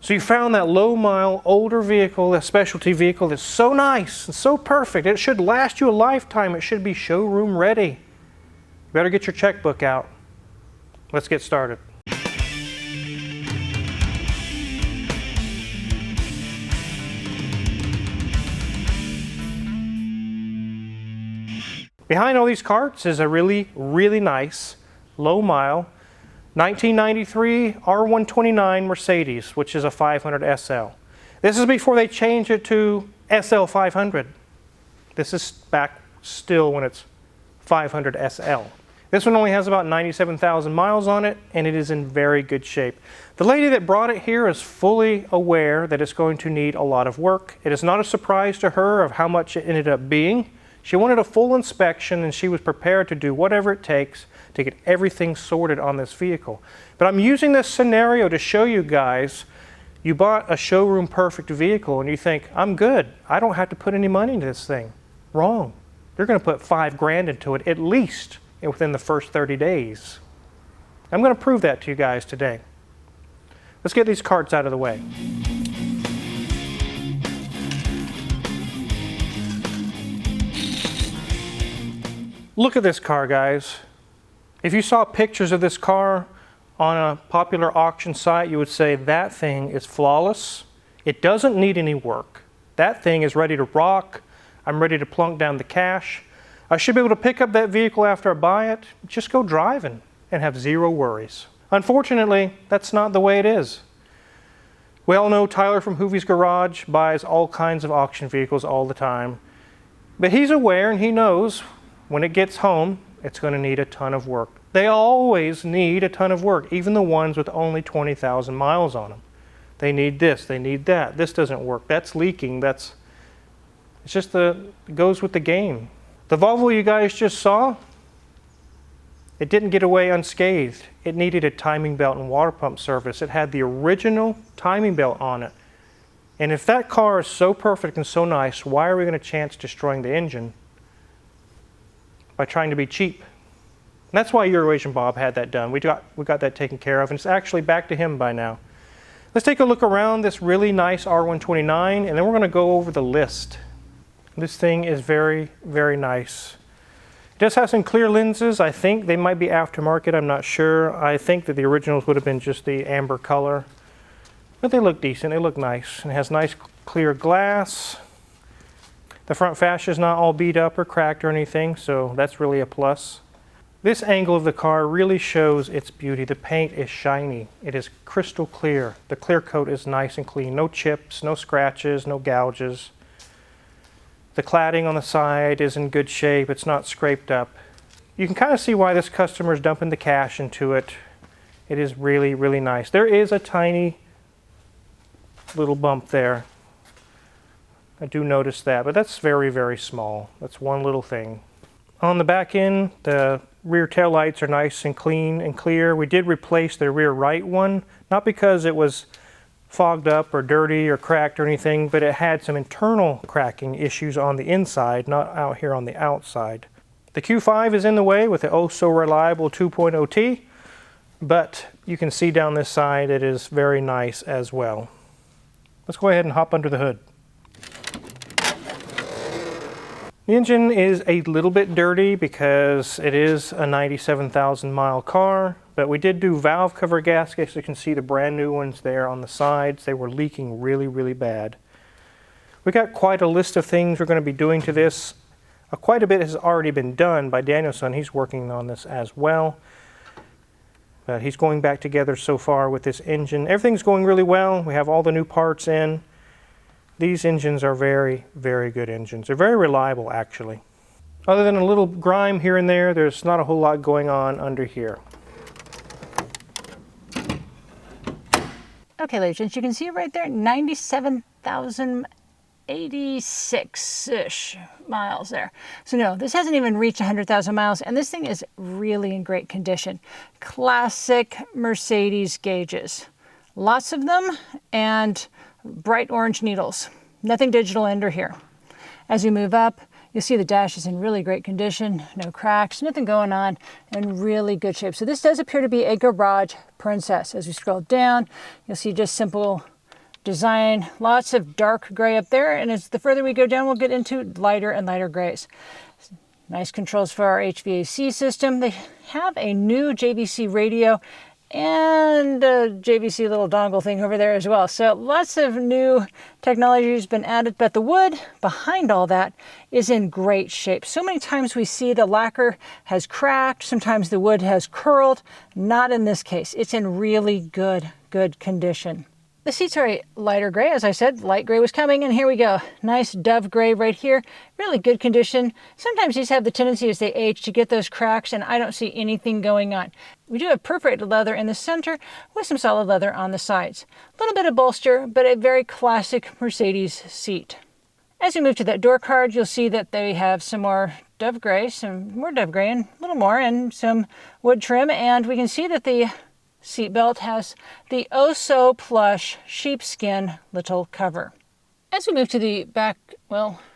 So you found that low mile, older vehicle, that specialty vehicle that's so nice and so perfect. It should last you a lifetime. It should be showroom ready. You better get your checkbook out. Let's get started. Behind all these carts is a really, really nice low mile 1993 R129 Mercedes, which is a 500 SL. This is before they changed it to SL 500. This is back still when it's 500 SL. This one only has about 97,000 miles on it, and it is in very good shape. The lady that brought it here is fully aware that it's going to need a lot of work. It is not a surprise to her of how much it ended up being. She wanted a full inspection, and she was prepared to do whatever it takes to get everything sorted on this vehicle. But I'm using this scenario to show you guys, you bought a showroom perfect vehicle and you think, I'm good, I don't have to put any money into this thing. Wrong. You're going to put $5 grand into it at least within the first 30 days. I'm going to prove that to you guys today. Let's get these carts out of the way. Look at this car, guys. If you saw pictures of this car on a popular auction site, you would say that thing is flawless. It doesn't need any work. That thing is ready to rock. I'm ready to plunk down the cash. I should be able to pick up that vehicle after I buy it, just go driving and have zero worries. Unfortunately, that's not the way it is. We all know Tyler from Hoovie's Garage buys all kinds of auction vehicles all the time. But he's aware and he knows when it gets home, it's going to need a ton of work. They always need a ton of work, even the ones with only 20,000 miles on them. They need this, they need that. This doesn't work, that's leaking, it goes with the game. The Volvo you guys just saw, it didn't get away unscathed. It needed a timing belt and water pump service. It had the original timing belt on it. And if that car is so perfect and so nice, why are we going to chance destroying the engine by trying to be cheap? And that's why Eurasian Bob had that done. We got that taken care of, and it's actually back to him by now. Let's take a look around this really nice R129, and then we're going to go over the list. This thing is very, very nice. It does have some clear lenses. I think they might be aftermarket, I'm not sure. I think that the originals would have been just the amber color. But they look decent, they look nice. And it has nice clear glass. The front fascia is not all beat up or cracked or anything, so that's really a plus. This angle of the car really shows its beauty. The paint is shiny. It is crystal clear. The clear coat is nice and clean. No chips, no scratches, no gouges. The cladding on the side is in good shape. It's not scraped up. You can kind of see why this customer is dumping the cash into it. It is really, really nice. There is a tiny little bump there. I do notice that, but that's very, very small. That's one little thing. On the back end, the rear tail lights are nice and clean and clear. We did replace the rear right one, not because it was fogged up or dirty or cracked or anything, but it had some internal cracking issues on the inside, not out here on the outside. The Q5 is in the way with the oh so reliable 2.0T, but you can see down this side it is very nice as well. Let's go ahead and hop under the hood. The engine is a little bit dirty because it is a 97,000 mile car, but we did do valve cover gaskets. You can see the brand new ones there on the sides. They were leaking really, really bad. We got quite a list of things we're going to be doing to this. Quite a bit has already been done by Danielson. He's working on this as well. But he's going back together so far with this engine. Everything's going really well. We have all the new parts in. These engines are very, very good engines. They're very reliable, actually. Other than a little grime here and there, there's not a whole lot going on under here. Okay, ladies, you can see right there, 97,086-ish miles there. So no, this hasn't even reached 100,000 miles, and this thing is really in great condition. Classic Mercedes gauges. Lots of them, and bright orange needles. Nothing digital under here. As we move up, you'll see the dash is in really great condition. No cracks, nothing going on, in really good shape. So this does appear to be a garage princess. As we scroll down, you'll see just simple design. Lots of dark gray up there, and as the further we go down, we'll get into lighter and lighter grays. Nice controls for our HVAC system. They have a new JVC radio and a JVC little dongle thing over there as well. So lots of new technology has been added, but the wood behind all that is in great shape. So many times we see the lacquer has cracked, sometimes the wood has curled. Not in this case. It's in really good condition. The seats are a lighter gray. As I said, light gray was coming, and here we go. Nice dove gray right here. Really good condition. Sometimes these have the tendency as they age to get those cracks, and I don't see anything going on. We do have perforated leather in the center with some solid leather on the sides. A little bit of bolster, but a very classic Mercedes seat. As we move to that door card, you'll see that they have some more dove gray, some more dove gray, and a little more, and some wood trim, and we can see that the seatbelt has the oh so plush sheepskin little cover. As we move to the back,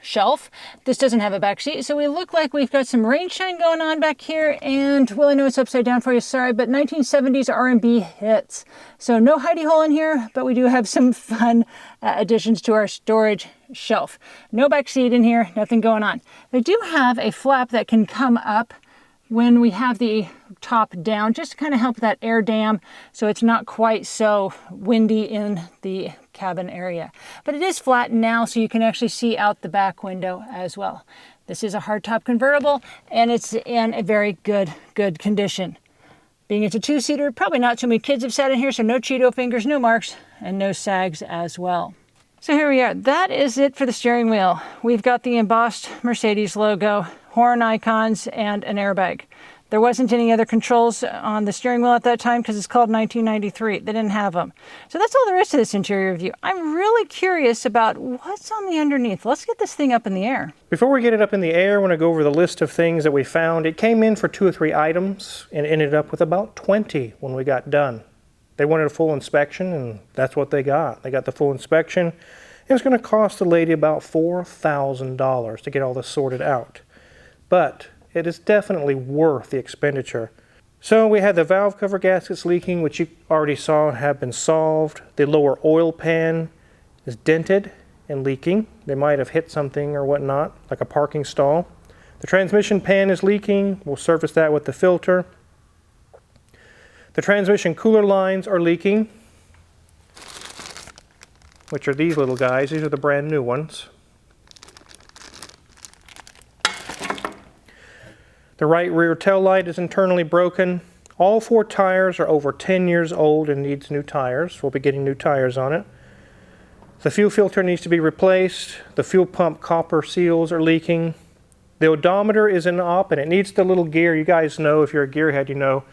shelf, this doesn't have a back seat, so we look like we've got some rain shine going on back here, and I know it's upside down for you, sorry, but 1970s R&B hits. So no hidey hole in here, but we do have some fun additions to our storage shelf. No back seat in here, nothing going on. They do have a flap that can come up when we have the top down, just to kind of help that air dam so it's not quite so windy in the cabin area. But it is flat now, so you can actually see out the back window as well. This is a hardtop convertible, and it's in a very good condition. Being it's a two-seater, probably not too many kids have sat in here, so no Cheeto fingers, no marks, and no sags as well. So here we are. That is it for the steering wheel. We've got the embossed Mercedes logo, horn icons, and an airbag. There wasn't any other controls on the steering wheel at that time because it's called 1993. They didn't have them. So that's all there is to this interior view. I'm really curious about what's on the underneath. Let's get this thing up in the air. Before we get it up in the air, I want to go over the list of things that we found. It came in for 2 or 3 items and ended up with about 20 when we got done. They wanted a full inspection, and that's what they got. They got the full inspection. It was going to cost the lady about $4,000 to get all this sorted out. But it is definitely worth the expenditure. So we had the valve cover gaskets leaking, which you already saw have been solved. The lower oil pan is dented and leaking. They might have hit something or whatnot, like a parking stall. The transmission pan is leaking. We'll service that with the filter. The transmission cooler lines are leaking, which are these little guys. These are the brand new ones. The right rear tail light is internally broken. All 4 tires are over 10 years old and needs new tires. We'll be getting new tires on it. The fuel filter needs to be replaced. The fuel pump copper seals are leaking. The odometer is in op and it needs the little gear. You guys know, if you're a gearhead, you know.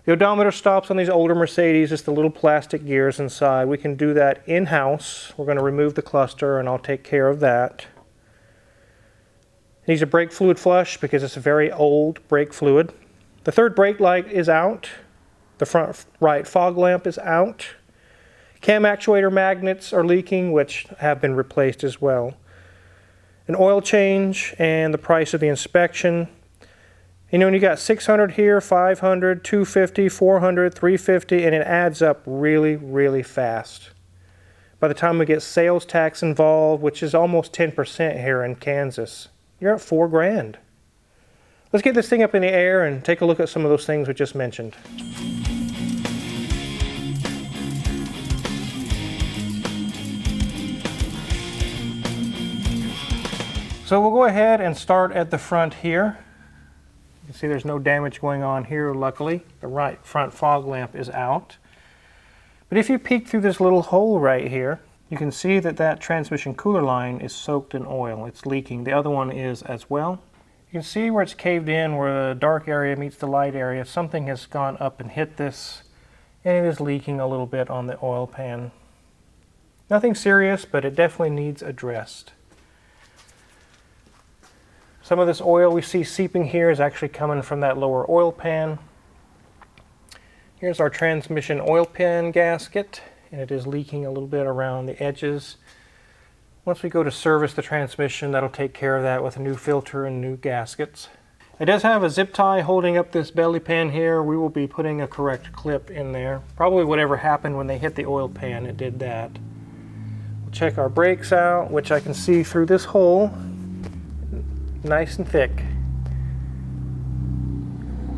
The odometer stops on these older Mercedes. It's the little plastic gears inside. We can do that in-house. We're going to remove the cluster and I'll take care of that. It needs a brake fluid flush because it's a very old brake fluid. The third brake light is out. The front right fog lamp is out. Cam actuator magnets are leaking, which have been replaced as well. An oil change and the price of the inspection. You know, when you got 600 here, 500, 250, 400, 350, and it adds up really, really fast. By the time we get sales tax involved, which is almost 10% here in Kansas, you're at $4 grand. Let's get this thing up in the air and take a look at some of those things we just mentioned. So we'll go ahead and start at the front here. You can see there's no damage going on here, luckily. The right front fog lamp is out. But if you peek through this little hole right here, you can see that that transmission cooler line is soaked in oil. It's leaking. The other one is as well. You can see where it's caved in, where the dark area meets the light area. Something has gone up and hit this, and it is leaking a little bit on the oil pan. Nothing serious, but it definitely needs addressed. Some of this oil we see seeping here is actually coming from that lower oil pan. Here's our transmission oil pan gasket, and it is leaking a little bit around the edges. Once we go to service the transmission, that'll take care of that with a new filter and new gaskets. It does have a zip tie holding up this belly pan here. We will be putting a correct clip in there. Probably whatever happened when they hit the oil pan, it did that. Check our brakes out, which I can see through this hole. Nice and thick.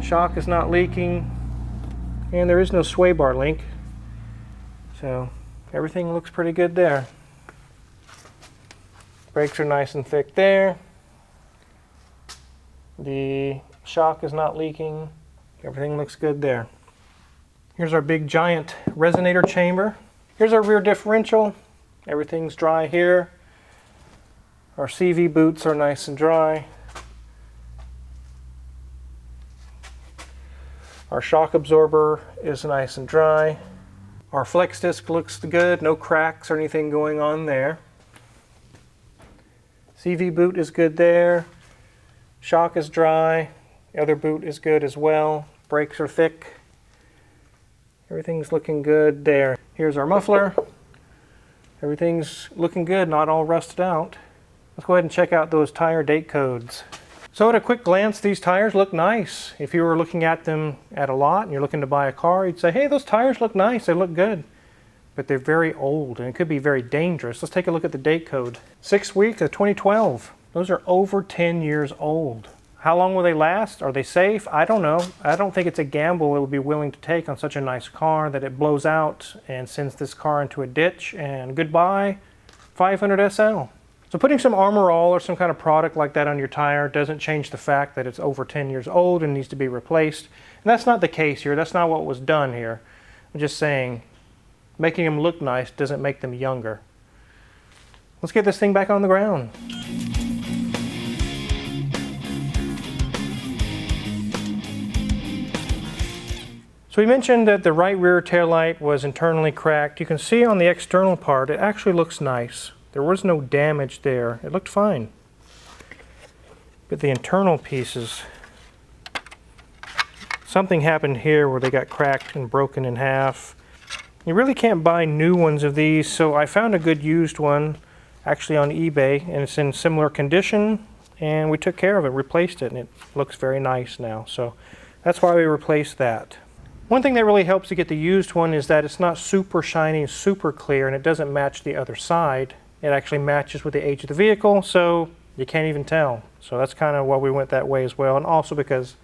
Shock is not leaking, and there is no sway bar link. So everything looks pretty good there. Brakes are nice and thick there. The shock is not leaking. Everything looks good there. Here's our big giant resonator chamber. Here's our rear differential. Everything's dry here. Our CV boots are nice and dry. Our shock absorber is nice and dry. Our flex disc looks good. No cracks or anything going on there. CV boot is good there. Shock is dry. The other boot is good as well. Brakes are thick. Everything's looking good there. Here's our muffler. Everything's looking good, not all rusted out. Let's go ahead and check out those tire date codes. So at a quick glance, these tires look nice. If you were looking at them at a lot and you're looking to buy a car, you'd say, hey, those tires look nice, they look good. But they're very old and it could be very dangerous. Let's take a look at the date code. 6th week of 2012. Those are over 10 years old. How long will they last? Are they safe? I don't know. I don't think it's a gamble it would be willing to take on such a nice car that it blows out and sends this car into a ditch and goodbye 500 SL. So putting some Armor All or some kind of product like that on your tire doesn't change the fact that it's over 10 years old and needs to be replaced. And that's not the case here. That's not what was done here. I'm just saying making them look nice doesn't make them younger. Let's get this thing back on the ground. So we mentioned that the right rear taillight was internally cracked. You can see on the external part, it actually looks nice. There was no damage there. It looked fine. But the internal pieces, something happened here where they got cracked and broken in half. You really can't buy new ones of these, so I found a good used one actually on eBay, and it's in similar condition, and we took care of it, replaced it, and it looks very nice now. So that's why we replaced that. One thing that really helps to get the used one is that it's not super shiny, super clear, and it doesn't match the other side. It actually matches with the age of the vehicle, so you can't even tell. So that's kind of why we went that way as well, and also because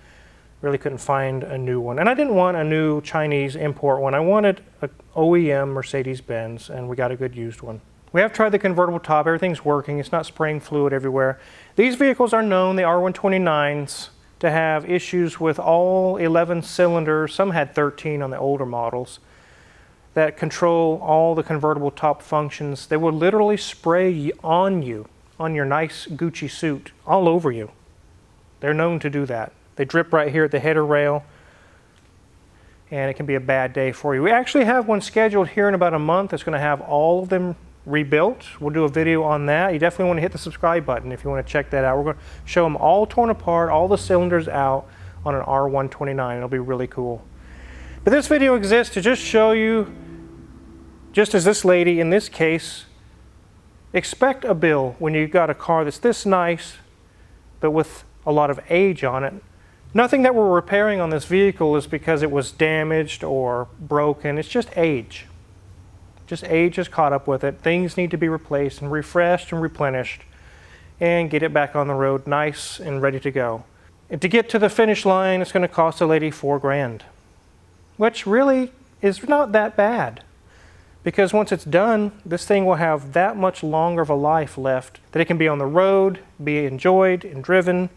really couldn't find a new one. And I didn't want a new Chinese import one. I wanted an OEM Mercedes-Benz, and we got a good used one. We have tried the convertible top. Everything's working. It's not spraying fluid everywhere. These vehicles are known, the R129s, to have issues with all 11 cylinders. Some had 13 on the older models that control all the convertible top functions. They will literally spray on you, on your nice Gucci suit, all over you. They're known to do that. They drip right here at the header rail, and it can be a bad day for you. We actually have one scheduled here in about a month that's going to have all of them rebuilt. We'll do a video on that. You definitely want to hit the subscribe button if you want to check that out. We're going to show them all torn apart, all the cylinders out on an R129. It'll be really cool. But this video exists to just show you, just as this lady in this case, expect a bill when you've got a car that's this nice, but with a lot of age on it. Nothing that we're repairing on this vehicle is because it was damaged or broken. It's just age. Just age has caught up with it. Things need to be replaced and refreshed and replenished and get it back on the road nice and ready to go. And to get to the finish line, it's going to cost a lady $4,000, which really is not that bad. Because once it's done, this thing will have that much longer of a life left that it can be on the road, be enjoyed and driven.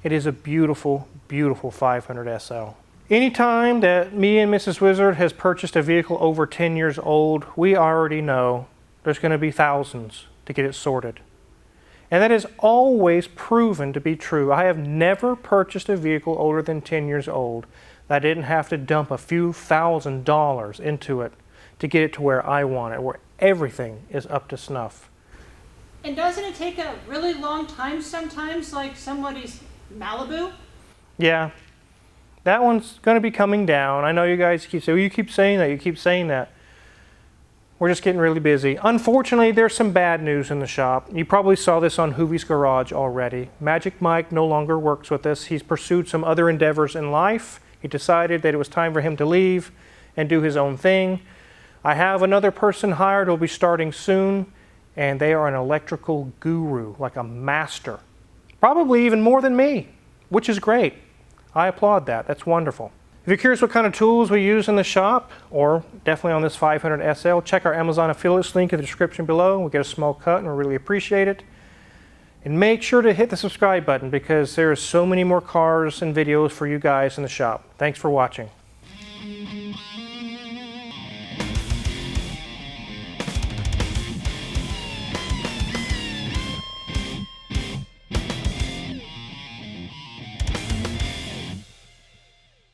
It is a beautiful, beautiful 500 SL. Anytime that me and Mrs. Wizard has purchased a vehicle over 10 years old, we already know there's going to be thousands to get it sorted. And that is always proven to be true. I have never purchased a vehicle older than 10 years old that I didn't have to dump a few $1,000s into it to get it to where I want it, where everything is up to snuff. And doesn't it take a really long time sometimes, like somebody's Malibu? Yeah. That one's going to be coming down. I know you guys keep saying, well, you keep saying that, you keep saying that. We're just getting really busy. Unfortunately, there's some bad news in the shop. You probably saw this on Hoovie's Garage already. Magic Mike no longer works with us. He's pursued some other endeavors in life. He decided that it was time for him to leave and do his own thing. I have another person hired who will be starting soon, and they are an electrical guru, like a master. Probably even more than me, which is great. I applaud that. That's wonderful. If you're curious what kind of tools we use in the shop, or definitely on this 500 SL, check our Amazon affiliates link in the description below. We get a small cut and we really appreciate it. And make sure to hit the subscribe button because there are so many more cars and videos for you guys in the shop. Thanks for watching.